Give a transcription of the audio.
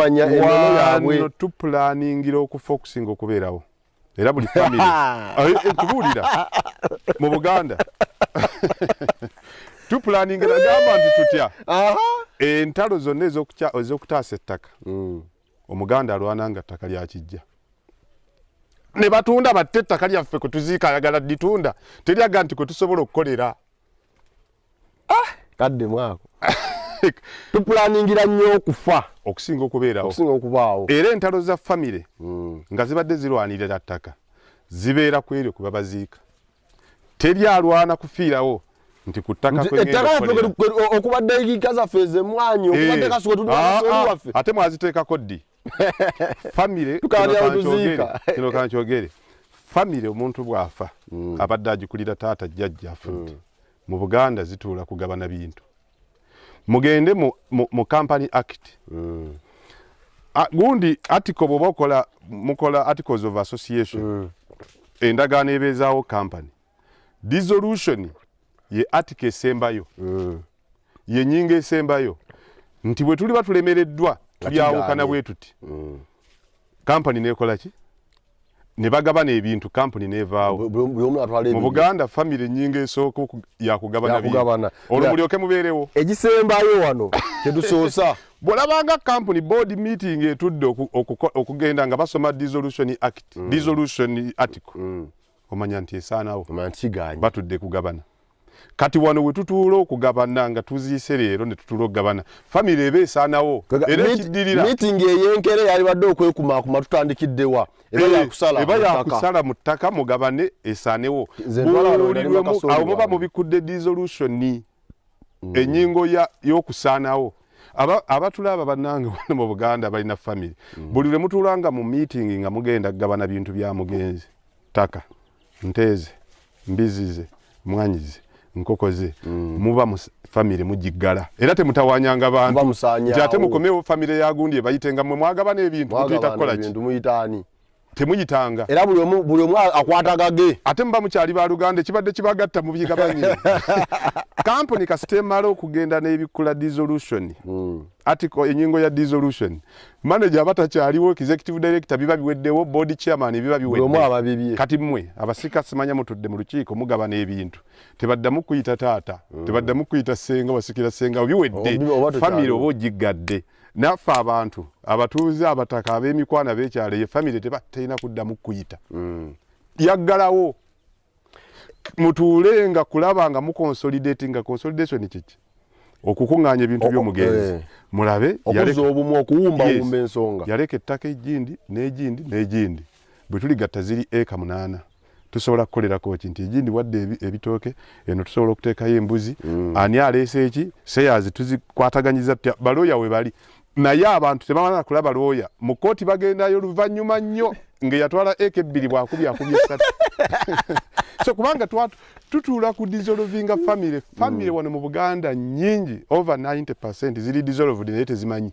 manya enono yabwe tuplaningira okufocusing okubeerawo era buli family tubulira mu Buganda tuplaningira gamba nti tutya entalo zonna ez'okutaasa ettaka Omuganda alwana nga ttaka lyakijja ne batunda batte ettaka lyaffe kwe tuziika ayagala ditunda teryaga nti kwe tusobola okukolera kadde mwako tuplaningira nnyo okufa okusinga okubeerawo okubaawo era entalo za family nga zibadde zirwanirira ttaka zibeera ku eryo kuba baziika teryalwana kufiirawo nti ku ttaka okubadde ekiika zaffe ez'emmwanyi okubadde kasuke tudwaffe ate mwaziteekako ddi family kino kankyogere family omuntu bw'afa abadde agikulira taata jjajja afudde mu Buganda zituula kugabana bintu mugende mu Company Act gundi article bw'oba mukola articles of association endagaano ebeezaawo company dissolution ye article esembayo ye nnyingo esembayo nti bwe tuli batulemereddwa tulyawukana bwe tuti company nekola ki ne bagabana ebintu company nevaawo mu Buganda family nnyingo esooka yakugabana bintu olwo mulyoke mubeerewo egisembayo wano kyedusoosa bw'olabanga company board meeting etudde okugenda nga basoma dissolution act dissolution article omanya nti esaanawo batudde kugabana kati wano we tutuula okugabana nga tuziise leero ne tutuula okugabana family eba esaanawo era ekiddirira meeting eyenkere yalibadde okwekumaakuma tutandikiddewa eba yakusala mu ttaka mugabane esaanewo awo muba mubikudde dissolution ennyingo y'okusaanawo abatulaba bannange wano mu Buganda balina family buli lwe mutuulanga mu meeting nga mugenda kugabana bintu bya mugenzi ttaka nteeze mbizize mwanyize nkokoze muba mu family mujiggala era temutawanyanga bantu nti ate mukomewo family ya gundi ebayitenga mwe mwagabana ebintu mutuyita kukola ki temuyitanga era buli omu akwatagage ate muba mukyali ba Luganda ekibadde kibagatta mu bigabanye company kastemala okugenda n'ebikula dissolution article enyingo ya dissolution manager abatakyaliwo executive director biba biweddewo board chairman biba biwedde kati mmwe abasika simanya mutudde mu lukiiko mugabana ebintu tebaddamu kuyita taata tebaddamu kuyita senga wasikira senga biwedde family oba ogiggadde naffe abantu abatuuze abataka ab'emikwana b'ekyalo ye family tebalina kuddamu kuyita yaggalawo mutuulenga kulaba nga muconsolidatinga consolidation kiki okukuŋŋaanya ebintu by'omugenzi mulabe okuwumbawumba ensonga yaleka ettaka egindi n'egindi bwe tuligatta ziri eka 8 tusobola kukolerako ki nti egindi wadde ebitooke eno tusobola okuteekayo embuzi ani aleese eki seyazi tuzikwataganyiza tutya balooya we bali naye abantu tebamanana kulaba looya mu kooti bagendayo oluvannyuma nnyo ng'eyatwala eka 2 bwakubya 3 so kubanga tutuula ku dissolvinga family wano mu Buganda nnyingi over 90% ziri dissolved naye tezimanyi